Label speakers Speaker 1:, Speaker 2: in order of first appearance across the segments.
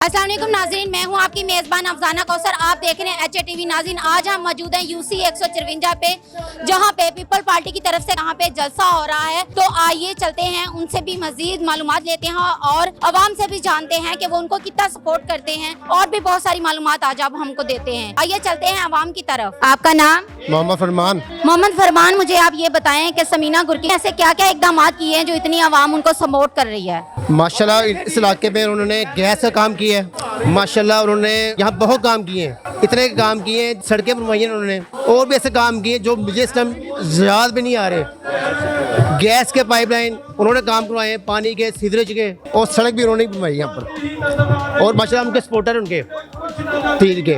Speaker 1: अस्सलाम वालेकुम नाज़रीन, मैं हूं आपकी मेज़बान अफजाना कौसर। आप देख रहे हैं HATV। नाज़रीन, आज हम मौजूद हैं UC 154 पे, जहां पे पीपल पार्टी की तरफ से यहाँ पे जलसा हो रहा है। तो आइए चलते हैं, उनसे भी मजीद मालूमात लेते हैं और अवाम से भी जानते हैं कि वो उनको कितना सपोर्ट करते हैं, और भी बहुत सारी मालूमात आज आप हमको देते हैं। आइए चलते हैं अवाम की तरफ। आपका नाम?
Speaker 2: मोहम्मद फरमान।
Speaker 1: मोहम्मद फरमान, मुझे आप ये बताएं कि समीना गुरकी ऐसे क्या क्या इकदाम किए हैं जो इतनी आवाम उनको सपोर्ट कर रही है?
Speaker 2: माशाल्लाह इस इलाके में उन्होंने गैस का काम किया है। माशाल्लाह उन्होंने यहाँ बहुत काम किए हैं, इतने काम किए हैं, सड़कें बनवाई हैं उन्होंने, और भी ऐसे काम किए जो मुझे इस टाइम याद भी नहीं आ रहे। गैस के पाइपलाइन उन्होंने काम करवाए हैं, पानी के, सीवरेज के, और सड़क भी उन्होंने बनवाई यहाँ पर। और माशाल्लाह उनके सपोर्टर उनके तीन के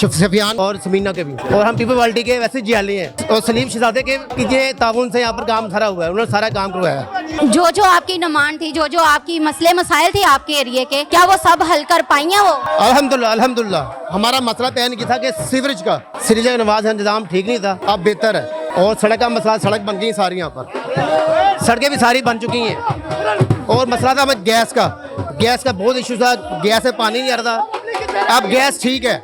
Speaker 2: सफियान और समीना के भी, और हम पीपल पार्टी के वैसे जियाली हैं, और सलीम शहजादे के ताउन से यहाँ पर काम सारा हुआ है, उन्होंने सारा काम करवाया।
Speaker 1: जो जो आपकी डिमांड थी, जो जो आपकी मसले मसाइल थे आपके एरिया के, क्या वो सब हल कर पाई हैं वो?
Speaker 2: अल्हम्दुलिल्लाह अल्हम्दुलिल्लाह। हमारा मसला तय नहीं था कि सीवरेज का नवाज इंतजाम ठीक नहीं था, अब बेहतर है। और सड़क का मसला, सड़क बन गई सारी, यहाँ पर सड़कें भी सारी बन चुकी हैं। और मसला था हमें गैस का बहुत इशू था, गैस से पानी नहीं आ रहा था। अब गैस ठीक है,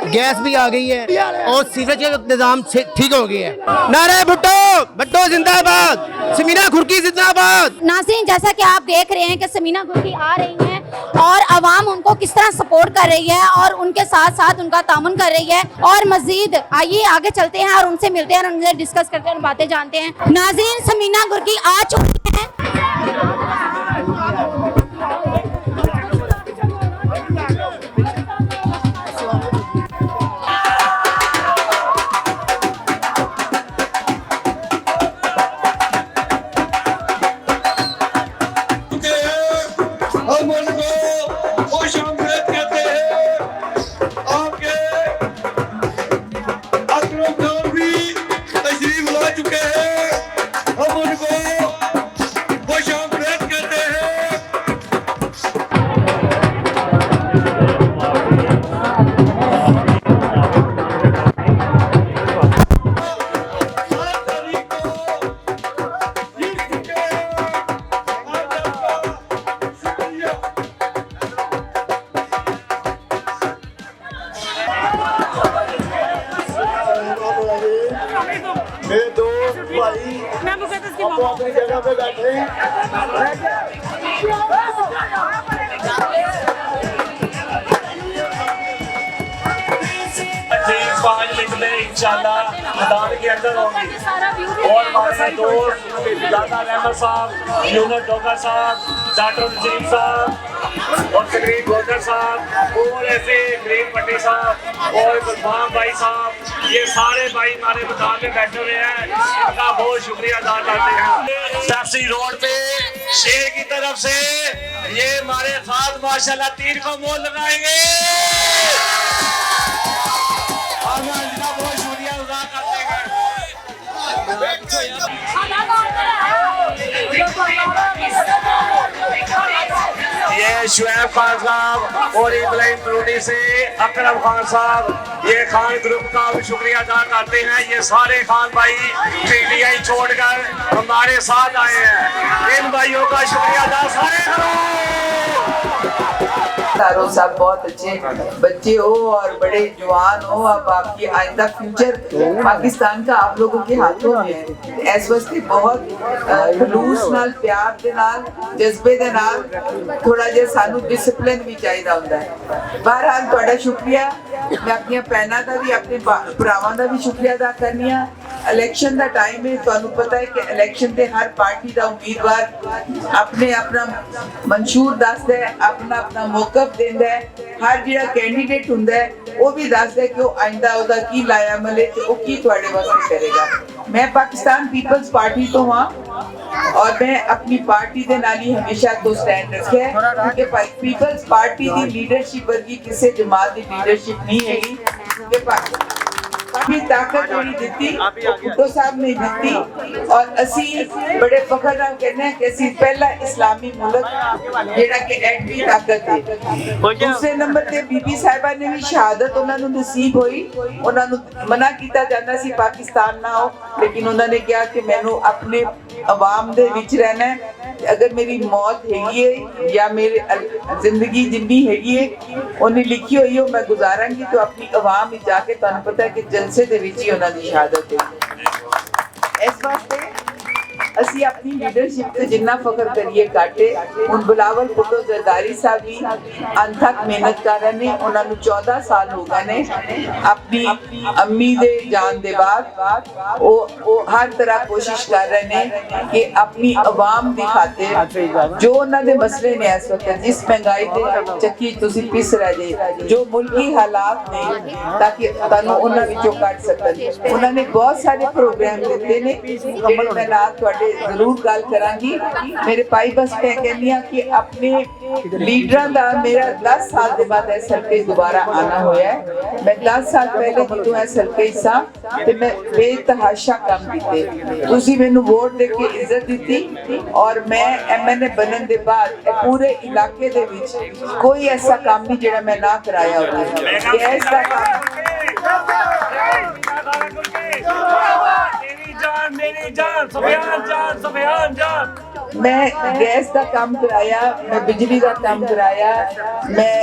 Speaker 2: गैस भी आ गई है, और सीवरेज का इंतजाम ठीक हो गया है। नारे भुट्टो जिंदाबाद, समीना गुरकी जिंदाबाद।
Speaker 1: नाज़रीन, जैसा कि आप देख रहे हैं कि समीना गुरकी आ रही हैं और अवाम उनको किस तरह सपोर्ट कर रही है और उनके साथ साथ उनका तामुन कर रही है। और मजीद आइए आगे चलते हैं और उनसे मिलते हैं और उनसे डिस्कस करते हैं, बातें जानते हैं। नाज़रीन, समीना गुरकी आ चुकी हैं।
Speaker 3: मेरे दोस्त भाई अपनी जगह पे बैठे हैं। 5 मिनट में इंशाल्लाह मैदान के अंदर होंगी। और हमारे दोस्त दादा रहमत साहब, यूनुस डोगर साहब, डॉक्टर नजीम साहब और तकरीर गोजर साहब, और ऐसे ग्रीन पट्टी साहब और गुलफाम भाई साहब, ये सारे भाई हमारे मैदान में बैठे हुए हैं। इनका बहुत शुक्रिया अदा करते हैं। टैक्सी रोड पे शेर की तरफ से ये हमारे खास माशाल्लाह 3 को मोल लगाएंगे। बहुत शुक्रिया अदा करते हैं। ये शुएब खान साहब और इब्राहिम बरूनी से अकरम खान साहब, ये खान ग्रुप का भी शुक्रिया अदा करते हैं। ये सारे खान भाई PTI छोड़कर हमारे साथ आए हैं, इन भाइयों का शुक्रिया अदा सारे
Speaker 4: तारो साहब बहुत अच्छे बच्चे हो और बड़े जवान हो। अब आपकी आइंदा फ्यूचर पाकिस्तान का आप लोगों के हाथों में है। इस वास्ते बहुत खलूस नाल, प्यार दे नाल, जज्बे दे नाल, थोड़ा जिहा सानू डिसिप्लिन भी चाहिए होंदा है। बहरहाल तुहाडा शुक्रिया। मैं अपनी भैनां दा भी, अपने भरावां दा भी शुक्रिया अदा करनी आ। इलेक्शन का टाइम है, तुहानू पता है कि इलेक्शन ते हर पार्टी का उम्मीदवार अपने अपना मंशूर दसदा है, अपना अपना मौकफ देंदा है। हर जिहड़ा कैंडीडेट हुंदा है वो भी दसदा है कि वो आइंदा उहदा की लाया अमल है ते वो की तुहाडे वास्ते करेगा। मैं पाकिस्तान पीपल्स पार्टी तो हाँ, और मैं अपनी पार्टी दे नाल ही हमेशा तो स्टैंड रखे है, क्योंकि पीपल्स पार्टी दी लीडरशिप वर्गी किसी जमात दी लीडरशिप नहीं हैगी। ताकत दी भुट्टो साहब ने दी, और असी बड़े फखर नाल कहने हैं कि असी पहला इस्लामी मुल्क जेड़ा कि एटमी ताकत है। दूसरे नंबर ते बीबी साहिबा ने भी शहादत उन्होंने नसीब हुई। उन्होंने मना किया जाता सी पाकिस्तान ना हो, लेकिन उन्होंने कहा कि मैनू अपने आवाम दे विच रहना है। अगर मेरी मौत हैगी है या मेरी जिंदगी जिन्नी हैगी है उन्हें लिखी हुई हो मैं गुजारांगी तो अपनी आवाम में जाके तुहानू पता है कि जलसे दे विच ही उन्हां दी शहादत है। इस वास्ते ਅਸੀਂ ਆਪਣੀ ਲੀਡਰਸ਼ਿਪ ਤੇ ਜਿੰਨਾ ਫਖਰ ਕਰੀਏ ਘਾਟੇ। ਹੁਣ ਬਿਲਾਵਲ ਭੁੱਟੋ ਜ਼ਰਦਾਰੀ ਸਾਹਿਬ ਵੀ ਅਣਥੱਕ ਮਿਹਨਤ ਕਰ ਰਹੇ ਨੇ। ਉਹਨਾਂ ਨੂੰ 14 ਸਾਲ ਹੋ ਗਏ ਨੇ ਆਪਣੀ ਅੰਮੀ ਦੇ ਜਾਣ ਦੇ ਬਾਅਦ ਉਹ ਹਰ ਤਰ੍ਹਾਂ ਕੋਸ਼ਿਸ਼ ਕਰ ਰਹੇ ਨੇ ਕਿ ਆਪਣੀ ਆਵਾਮ ਦੀ ਖਾਤਰ ਜੋ ਉਹਨਾਂ ਦੇ ਮਸਲੇ ਨੇ ਇਸ ਵਕਤ ਜਿਸ ਮਹਿੰਗਾਈ ਦੇ ਚੱਕੀ ਤੁਸੀਂ ਪਿਸ ਰਹੇ ਜੇ ਜੋ ਮੁਲਕੀ ਹਾਲਾਤ ਨੇ ਤਾਂ ਕਿ ਤੁਹਾਨੂੰ ਉਹਨਾਂ ਵਿੱਚੋਂ ਕੱਢ ਸਕਣ। ਉਹਨਾਂ ਨੇ ਬਹੁਤ ਸਾਰੇ ਪ੍ਰੋਗਰਾਮ ਦਿੱਤੇ ਨੇ ਜਿਹੜੇ ਮੈਂ ਨਾਲ ਤੁਹਾਡੇ जरूर गल करांगी। मेरे भाई बस मैं कहनी हाँ कि अपने लीडरां दा मेरा 10 साल के बाद इस हल्के दोबारा आना होया है। मैं 10 साल पहले जो इस हल्के सा ते मैं बेतहाशा काम कीते तुसी मैनू वोट दे के इज्जत दी और मैं MNA बनन दे बाद पूरे इलाके दे विच कोई ऐसा काम नहीं जेड़ा मैं ना कराया होवे। गैस दा काम
Speaker 3: मेरी जान सफियान जान
Speaker 4: मैं गैस का काम कराया, मैं बिजली का काम कराया, मैं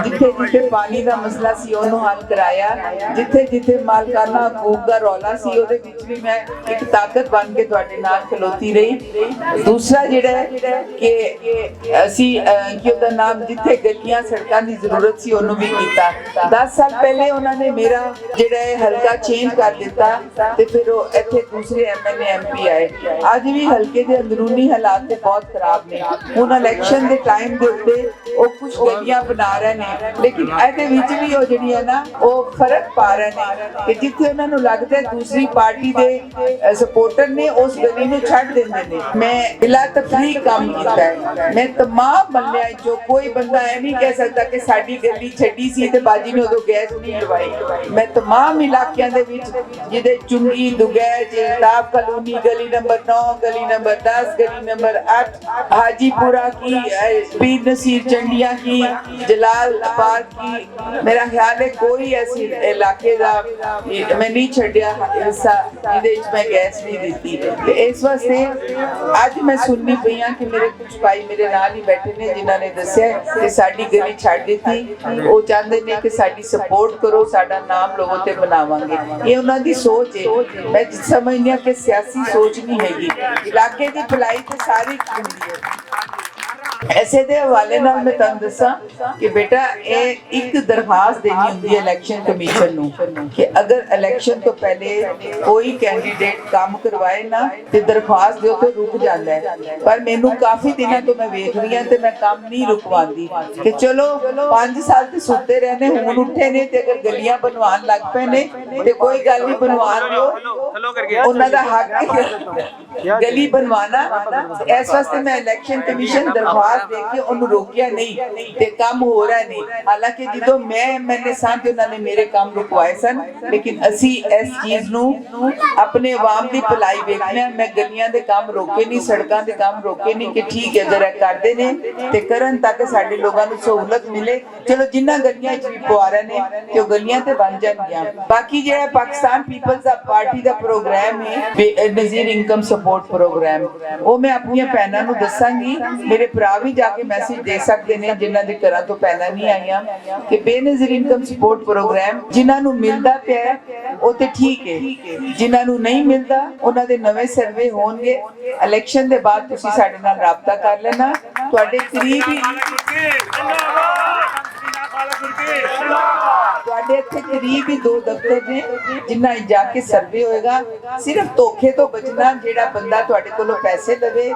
Speaker 4: जिथे जिथे पानी का मसला सी ओनू हल कराया, जिथे जिथे मालकाना हकूक का रौला सी ओदे विच भी मैं एक ताकत बन के तुहाडे नाल खलोती रही। दूसरा जिहड़ा है कि असी कि ओदा नाम जिथे गलियां सड़कां दी जरूरत सी ओनू भी कीता। 10 साल पहले उन्होंने मेरा जिहड़ा है हल्का चेंज कर दिता ते फिर वो इत्थे दूसरे MNA MP आए। अज भी हल्के दे अंदरूनी हालात ते बहुत खराब ने। हुण इलेक्शन दे टाइम दे उत्ते वो कुछ गलियां बना रहे ने लेकिन इहदे विच भी वो जिहड़ी है ना वो फर्क पा रहे ने कि जिथे उन्हां नूं लगदा है दूसरी पार्टी दे सपोर्टर ने उस गली नूं छड्ड दिंदे ने। मैं बिला तफरीक काम कीता है। मैं तमाम मल्लियां चों कोई बंदा ऐ नहीं कह सकता कि साडी गली छड्डी सी ते बाजी ने उदों गैस नहीं लवाई। मैं तमाम इलाकिਆਂ ਦੇ ਵਿੱਚ ਜਿਹਦੇ ਚੁੰਗੀ ਦੁਗੈਜ ਤਾਬ ਕਲੋਨੀ गली नंबर 9 गली नंबर 10 गली नंबर 8 हाजीपुरा की पीर नसीर चंडिया की जलाल पार्क की मेरा ख्याल है कोई ऐसी इलाके का मैं नहीं छड्डिया हिस्सा जिहदे विच मैं गैस नहीं दी। ते इस वास्ते अज मैं सुननी पई हां कि मेरे कुछ भाई मेरे नाल ही बैठे ने जिन्हां ने दस्सिया कि साडी गली छड्ड दित्ती। वो चाहते ने कि साडी सपोर्ट करो साडा नाम लोगों ते बनावांगे। ये उन्हां दी सोच है। मैं समझनी हां कि सियासी सोच नहीं हैगी। इलाके की भलाई तो सारी हुंदी है। ऐसे दे हवाले नाल मैं तुहानू दस्सां कि बेटा एक दरखास्त देनी हुंदी है इलेक्शन कमीशन नूं कि अगर इलेक्शन तो पहले कोई कैंडीडेट काम करवाए ना ते दरखास्त दे तो रुक जांदा है। पर मैनू काफी दिनों तो मैं वेख रही हां ते मैं काम नहीं रुकवांदी कि चलो 5 साल ते सुते रहने हुण उठे ने ते अगर गलियां बनवान लग पे ने ते कोई गल नहीं बनवान दिओ उन्हां दा हक गली बनवाना। इस वास्ते मैं इलेक्शन कमीशन दरखास्त देके उन्हें रोकिया नहीं ते काम हो रहा नहीं। हालांकि जो मैंने साथ उन्होंने मेरे काम रुकवाए सन लेकिन असी इस चीज नू अपने आवाम की भलाई वेखना। मैं गलियां दे काम रोके नहीं सड़कों के काम रोके नहीं कि ठीक है अगर करते ने ते करन ताकि साडे लोगों को सहूलत मिले। चलो जिन्ना गलियां च भी पवा रहे ने ते ओ गलियां ते बन जाणगियां। बाकी जेड़ा पाकिस्तान पीपल्स पार्टी का प्रोग्राम है नज़ीर इनकम सपोर्ट प्रोग्राम वो मैं अपनी भैनों को दसांगी। मेरे भरा भी जाके मैसेज दे सकते हैं जिन्हां दे घरां तो पैना नहीं आईयां कि बेनज़ीर इनकम सपोर्ट प्रोग्राम जिन्हां नूं मिलदा पिया वो ते ठीक है जिन्हां नूं नहीं मिलदा उन्हां दे नवे सर्वे होणगे। इलेक्शन दे बाद तुसीं साडे नाल राबता कर लेना। तुहाडे करीब ही ਤੁਹਾਡੇ ਇੱਥੇ ਕਰੀਬ ਹੀ 2 ਦਫ਼ਤਰ ਨੇ ਜਿਨ੍ਹਾਂ ਜਾ ਕੇ ਸਰਵੇ ਹੋਏਗਾ। ਸਿਰਫ ਧੋਖੇ ਤੋਂ ਬਚਣਾ ਜਿਹੜਾ ਬੰਦਾ ਤੁਹਾਡੇ ਕੋਲੋਂ ਪੈਸੇ ਲਵੇ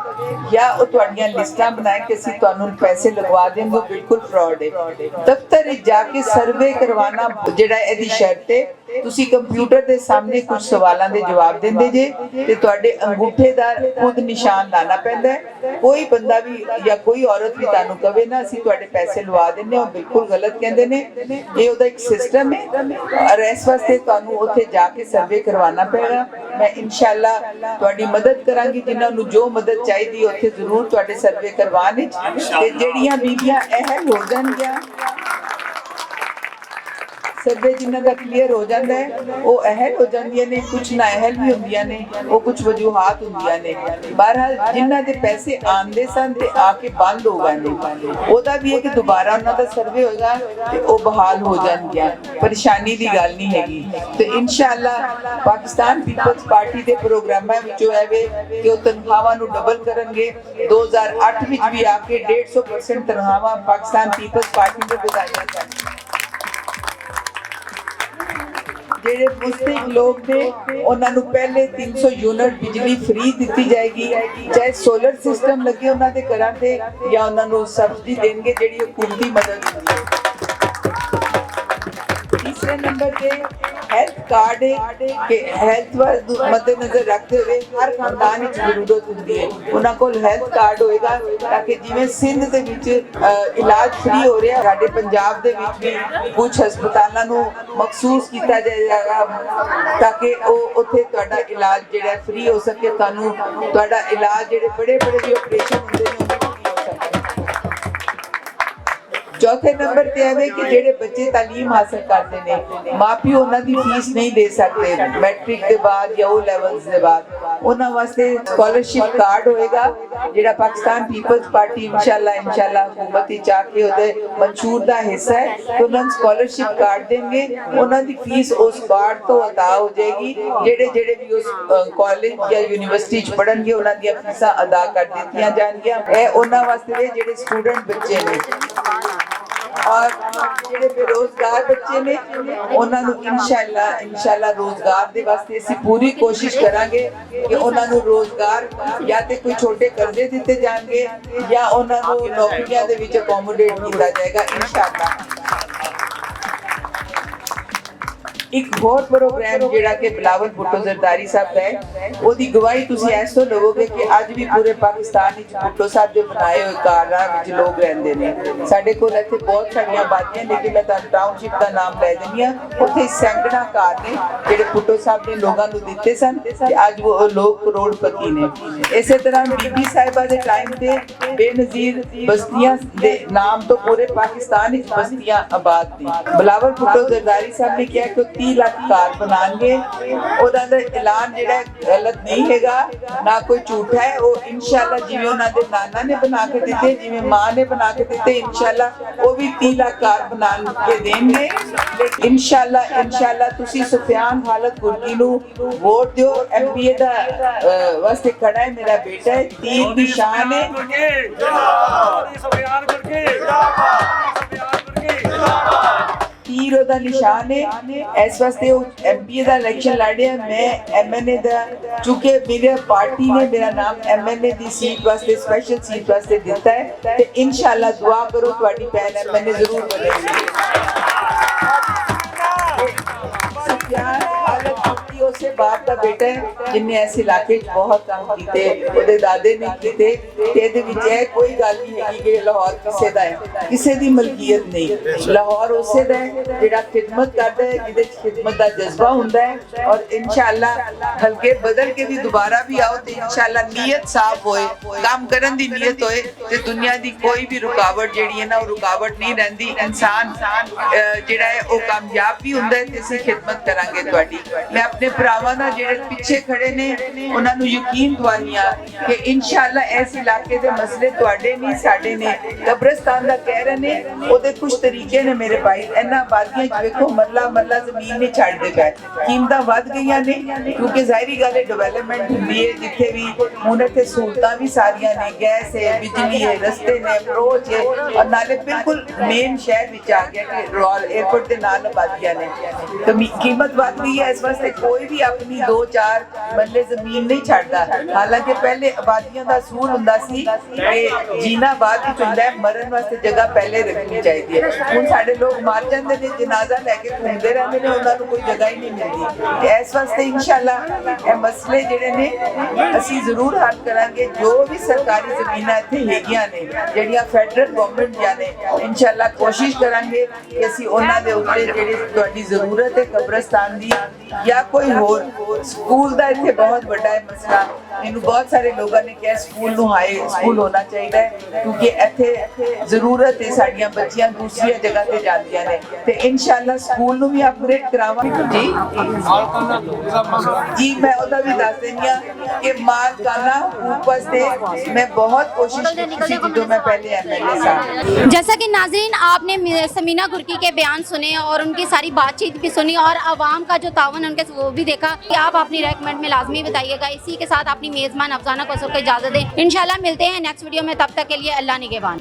Speaker 4: ਜਾਂ ਉਹ ਤੁਹਾਡੀਆਂ ਲਿਸਟਾਂ ਬਣਾਏ ਕਿ ਅਸੀਂ ਤੁਹਾਨੂੰ ਪੈਸੇ ਲਗਵਾ ਦੇਵਾਂਗੇ ਬਿਲਕੁਲ ਫਰਾਡ ਹੈ। ਦਫ਼ਤਰ ਵਿੱਚ ਜਾ ਕੇ ਸਰਵੇ ਕਰਵਾਉਣਾ ਜਿਹੜਾ ਇਹਦੀ ਸ਼ਰਤ ਹੈ। ਤੁਸੀਂ ਕੰਪਿਊਟਰ ਦੇ ਸਾਹਮਣੇ ਕੁਝ ਸਵਾਲਾਂ ਦੇ ਜਵਾਬ ਦਿੰਦੇ ਜੇ ਤੇ ਤੁਹਾਡੇ ਅੰਗੂਠੇ ਦਾ ਖੁਦ ਨਿਸ਼ਾਨ ਲਾਣਾ ਪੈਂਦਾ ਹੈ। ਕੋਈ ਬੰਦਾ ਵੀ ਜਾਂ ਕੋਈ ਔਰਤ ਵੀ ਤੁਹਾਨੂੰ ਕਵੇ ਨਾ ਅਸੀਂ ਤੁਹਾਡੇ ਪੈਸੇ ਲਵਾ ਦਿੰਦੇ ਹਾਂ ਬਿਲਕੁਲ ਗਲਤ ਕਹਿੰਦੇ ਨੇ। ਇਹ ਉਹਦਾ ਇੱਕ सिस्टम है और इस वास्ते तुहानू उत्थे जाके सर्वे करवाना पेगा। मैं इंशाअल्लाह तुहाडी मदद करांगी जिन्हां नू जो मदद चाहिदी उत्थे जरूर तुहाडे सर्वे करवाने ते जेड़ियां बीबियां अहल हो जाणगियां ਸਰਵੇ ਜਿਨ੍ਹਾਂ ਦਾ ਕਲੀਅਰ ਹੋ ਜਾਂਦਾ ਹੈ ਉਹ ਅਹਿਲ ਹੋ ਜਾਂਦੀਆਂ ਨੇ, ਕੁਝ ਨਾ ਅਹਿਲ ਵੀ ਹੁੰਦੀਆਂ ਨੇ, ਉਹ ਕੁਝ ਵਜੂਹਾਤ ਹੁੰਦੀਆਂ ਨੇ। ਬਹਰਹਾਲ ਜਿਨ੍ਹਾਂ ਦੇ ਪੈਸੇ ਆਉਂਦੇ ਸਨ ਤੇ ਆ ਕੇ ਬੰਦ ਹੋ ਗਏ ਨੇ, ਉਹਦਾ ਵੀ ਹੈ ਕਿ ਦੁਬਾਰਾ ਉਹਨਾਂ ਦਾ ਸਰਵੇ ਹੋਏਗਾ ਤੇ ਉਹ ਬਹਾਲ ਹੋ ਜਾਣਗੀਆਂ। ਪਰੇਸ਼ਾਨੀ ਦੀ ਗੱਲ ਨਹੀਂ ਹੈਗੀ। ਤੇ ਇਨਸ਼ਾਅੱਲਾ ਪਾਕਿਸਤਾਨ ਪੀਪਲਸ ਪਾਰਟੀ ਦੇ ਪ੍ਰੋਗਰਾਮਾਂ ਵਿੱਚੋਂ ਹੈ ਵੇ ਕਿ ਉਹ ਤਨਖਾਹਾਂ ਨੂੰ ਡਬਲ ਕਰਨਗੇ। 2008 ਵਿੱਚ ਵੀ ਆ ਕੇ 150% ਤਨਖਾਹਾਂ ਪਾਕਿਸਤਾਨ ਪੀਪਲਸ ਪਾਰਟੀ ਨੇ ਵਧਾਈਆਂ ਸਨ। ਜਿਹੜੇ ਮੁਸਤਹਿਕ ਲੋਕ ਨੇ ਉਹਨਾਂ ਨੂੰ ਪਹਿਲੇ 300 ਯੂਨਿਟ ਬਿਜਲੀ ਫ੍ਰੀ ਦਿੱਤੀ ਜਾਏਗੀ, ਚਾਹੇ ਸੋਲਰ ਸਿਸਟਮ ਲੱਗੇ ਉਹਨਾਂ ਦੇ ਘਰਾਂ ਤੇ ਜਾਂ ਉਹਨਾਂ ਨੂੰ ਸਬਸਿਡੀ ਦੇਣਗੇ ਜਿਹੜੀ ਹੁਕੂਮਤੀ ਮਦਦ ਹੁੰਦੀ ਹੈ। तीसरे नंबर पे हेल्थ कार्ड है कि हेल्थ मद्देनजर रखते हुए हर खानदान ਵਿੱਚ ਜ਼ਰੂਰਤ ਹੁੰਦੀ ਹੈ ਉਹਨਾਂ ਕੋਲ ਹੈਲਥ ਕਾਰਡ ਹੋਏਗਾ ਤਾਂ ਕਿ ਜਿਵੇਂ ਸਿੰਧ ਦੇ ਵਿੱਚ ਇਲਾਜ ਫ੍ਰੀ ਹੋ ਰਿਹਾ, ਸਾਡੇ ਪੰਜਾਬ ਦੇ ਵਿੱਚ ਵੀ ਕੁਝ ਹਸਪਤਾਲਾਂ ਨੂੰ ਮਖਸੂਸ ਕੀਤਾ ਜਾਏਗਾ ਤਾਂ ਕਿ ਉਹ ਉੱਥੇ ਤੁਹਾਡਾ ਇਲਾਜ ਜਿਹੜਾ ਫ੍ਰੀ ਹੋ ਸਕੇ, ਤੁਹਾਨੂੰ ਤੁਹਾਡਾ ਇਲਾਜ ਜਿਹੜੇ ਬੜੇ ਵੀ ਆਪਰੇਸ਼ਨ ਹੁੰਦੇ ਨੇ चौथे नंबर पे है कि जेडे बच्चे तालीम हासिल करते हैं माँ प्यो उन्हां दी फीस नहीं दे सकते मैट्रिक के बाद या ओ लेवल्स के बाद, उन्हां वास्ते स्कॉलरशिप कार्ड होएगा जेड़ा पाकिस्तान पीपल्स पार्टी इंशाल्लाह हुकूमत विच आके ओदे मंशूर दा हिस्सा है तो उन्हां स्कॉलरशिप कार्ड देंगे, उन्हां दी फीस उस कार्ड तो अदा हो जाएगी। जेड़े भी उस कॉलेज या यूनिवर्सिटी च पढ़नगे उन्हां दी फीसां अदा कर दित्तियां जाणगियां। ए उन्हां वास्ते जेड़े स्टूडेंट बच्चे ने और ਜਿਹੜੇ ਬੇਰੋਜ਼ਗਾਰ ਬੱਚੇ ਨੇ ਉਹਨਾਂ ਨੂੰ ਇਨਸ਼ਾਅੱਲਾ ਰੋਜ਼ਗਾਰ ਦੇ ਵਾਸਤੇ ਅਸੀਂ ਪੂਰੀ ਕੋਸ਼ਿਸ਼ ਕਰਾਂਗੇ ਕਿ ਉਹਨਾਂ ਨੂੰ ਰੋਜ਼ਗਾਰ ਜਾਂ ਤੇ ਕੋਈ ਛੋਟੇ ਕਰਜ਼ੇ ਦਿੱਤੇ ਜਾਣਗੇ ਜਾਂ ਉਹਨਾਂ ਨੂੰ ਨੌਕਰੀਆਂ ਦੇ ਵਿੱਚ ਅਕੋਮੋਡੇਟ ਕੀਤਾ ਜਾਏਗਾ ਇਨਸ਼ਾਅੱਲਾ। एक होर प्रोग्राम जेड़ा कि बिलावल भुट्टो जरदारी साहब का है, ओदी गवाही तुसी ऐसो लवोगे कि अज भी पूरे पाकिस्तान विच भुट्टो साहब दे बनाए हुए घरां विच लोग रहंदे ने। साडे कोल इत्थे बहुत सारियां बातियां लेकिन मैं तुहानू टाउनशिप दा नाम ले दिंदी हां, उत्थे सैकड़ा घर ने जेड़े भुट्टो साहब ने लोगां नू दित्ते सन ते अज वो लोग करोड़पति ने। इसे तरह बीबी साहिबा दे टाइम ते बेनज़ीर बस्तियां दे नाम तो पूरे पाकिस्तान विच बस्तियां आबाद थी। बिलावल भुट्टो जरदारी साहब ने कहा कि 30 लाख घर बनाएंगे, ਉਹਦਾ ਦਾ ਐਲਾਨ ਜਿਹੜਾ ਗਲਤ ਨਹੀਂ ਹੈਗਾ ਨਾ ਕੋਈ ਝੂਠਾ ਹੈ। ਉਹ ਇਨਸ਼ਾਅੱਲਾ ਜਿਵੇਂ ਉਹਨਾਂ ਦੇ ਨਾਨਾ ਨੇ ਬਣਾ ਕੇ ਦਿੱਤੇ, ਜਿਵੇਂ ਮਾਂ ਨੇ ਬਣਾ ਕੇ ਦਿੱਤੇ, ਇਨਸ਼ਾਅੱਲਾ ਉਹ ਵੀ 30 ਲੱਖ ਘਰ ਬਣਾ ਕੇ ਦੇਣਗੇ। ਇਨਸ਼ਾਅੱਲਾ ਤੁਸੀਂ ਸੁਫਿਆਨ ਹਾਲਤ ਗੁਰਕੀ ਨੂੰ ਵੋਟ ਦਿਓ। ਐਮਪੀਏ ਦਾ ਵਾਸਤੇ ਖੜਾ ਹੈ ਮੇਰਾ ਬੇਟਾ ਹੈ, ਤੀਰ ਦੀ ਸ਼ਾਨ ਹੈ। तीर ओदा निशान है। इस वास्ते एमपी दा इलेक्शन लड़े मैं एमएनए दा, चूंकि मेरी पार्टी ने मेरा नाम एमएनए दी सीट वास्ते स्पेशल सीट वास्ते दिता है ते इंशाअल्लाह दुआ करो तुम्हारी भैन एमएनए जरूर बनेगी। उसे बाप का बेटा है जिन्हें इस इलाके बहुत काम कीते, ओदे दादे ने कीते ते इहदे विच इह कोई गल नहीं हैगी कि लाहौर किसे दा है, किसे दी मलकीयत नहीं। लाहौर उसे दा है जिहड़ा खिदमत करदा है, जिहदे खिदमत दा जज्बा हुंदा है। और इंशाअल्लाह हल्के बदल के भी दोबारा भी आओ ते इंशाअल्लाह नीयत साफ होए, काम करन दी नीयत होए ते दुनिया दी कोई भी रुकावट जिहड़ी है ना वो रुकावट नहीं रहिंदी। इंसान जिहड़ा है वो कामयाब भी हुंदा है ते असीं खिदमत करांगे तुहाडी। मैं अपने ਭਰਾਵਾਂ ਦਾ ਜਿਹੜੇ ਪਿੱਛੇ ਖੜੇ ਨੇ ਉਹਨਾਂ ਨੂੰ ਯਕੀਨ ਦਵਾਨੀਆਂ ਕਿ ਇਨਸ਼ਾਅੱਲਾ ਇਸ ਇਲਾਕੇ ਦੇ ਮਸਲੇ ਤੁਹਾਡੇ ਨਹੀਂ ਸਾਡੇ ਨੇ। ਕਬਰਸਤਾਨ ਦਾ ਕਹਿ ਰਹੇ ਨੇ ਉਹਦੇ ਕੁਝ ਤਰੀਕੇ ਨੇ ਮੇਰੇ ਭਾਈ। ਇਹਨਾਂ ਆਬਾਦੀਆਂ 'ਚ ਵੇਖੋ ਮਰਲਾ ਜ਼ਮੀਨ ਨਹੀਂ ਛੱਡਦੇ ਪਏ, ਕੀਮਤਾਂ ਵੱਧ ਗਈਆਂ ਨੇ ਕਿਉਂਕਿ ਜ਼ਾਹਿਰੀ ਗੱਲ ਹੈ ਡਿਵੈਲਪਮੈਂਟ ਹੁੰਦੀ ਹੈ ਜਿੱਥੇ ਵੀ। ਹੁਣ ਇੱਥੇ ਸਹੂਲਤਾਂ ਵੀ ਸਾਰੀਆਂ ਨੇ, ਗੈਸ ਹੈ, ਬਿਜਲੀ ਹੈ, ਰਸਤੇ ਨੇ, ਅਪਰੋਚ ਹੈ ਔਰ ਨਾਲੇ ਬਿਲਕੁਲ ਮੇਨ ਸ਼ਹਿਰ ਵਿੱਚ ਆ ਗਿਆ ਕਿ ਰੋਇਲ 에ਅਰਪੋਰਟ ਦੇ ਨਾਲ ਆਬਾਦੀਆਂ ਨੇ। ਤਾਂ ਕੀਮਤ ਵੱਧ ਗਈ ਹੈ। ਇਸ ਵਾਸਤੇ ਕੋਈ भी अपनी 2-4 मरले जमीन नहीं छाड़ता। हालांकि पहले आबादियों का असूल हुंदा सी कि जीना बाद विच हुंदा है, मरन वास्ते जगह पहले रखनी चाहिए। हुण साडे लोग मर जांदे ने, जनाजा लैके घूमदे रहंदे ने, उन्हां नूं कोई जगह ही नहीं मिलदी। ते इस वास्ते इंशाअल्लाह ये मसले जिहड़े ने असीं जरूर हल करांगे। जो भी सरकारी जमीनां इत्थे हैगियां ने जिहड़ियां फैडरल गवर्नमेंट ਦੀਆਂ ने, इंशाअल्लाह कोशिश करांगे कि असीं उन्हां दे उत्ते जिहड़ी तुहाडी जरूरत है कब्रस्तान दी या कोई होर स्कूल दा इत्थे बहुत बड़ा है मसला, ਮੈਨੂੰ ਬਹੁਤ ਸਾਰੇ ਲੋਕਾਂ ਨੇ ਕਿਹਾ ਸਕੂਲ ਨੂੰ ਹਾਈ ਸਕੂਲ ਹੋਣਾ ਚਾਹੀਦਾ ਹੈ, ਕਿਉਂਕਿ ਇੱਥੇ ਜ਼ਰੂਰਤ ਹੈ, ਸਾਡੀਆਂ ਬੱਚੀਆਂ ਦੂਸਰੀਆਂ ਜਗ੍ਹਾ ਤੇ ਜਾਂਦੀਆਂ ਨੇ ਤੇ ਇਨਸ਼ਾਅੱਲਾ ਸਕੂਲ ਨੂੰ ਵੀ ਅਪਗ੍ਰੇਡ ਕਰਾਵਾਂਗੇ ਜੀ ਮੈਂ ਉਹਦਾ ਵੀ ਦੱਸ ਦਿੰਦੀ ਹਾਂ ਕਿ ਮਾਲਕਾਨਾ ਹਕੂਕ वास्ते मैं बहुत कोशिश की थी जो मैं पहले MLA साहब।
Speaker 1: जैसा कि नाजरीन आपने समीना गुरकी के बयान सुने और उनकी सारी बातचीत भी सुनी और आवाम का जो तावन है उनके वो भी देखा कि आप अपनी रेकमेंड में लाजमी बताइएगा। इसी के साथ अपनी मेज़बान अफसाना को सबको इजाज़त दें। इंशाल्लाह मिलते हैं नेक्स्ट वीडियो में, तब तक के लिए अल्लाह निगहबान।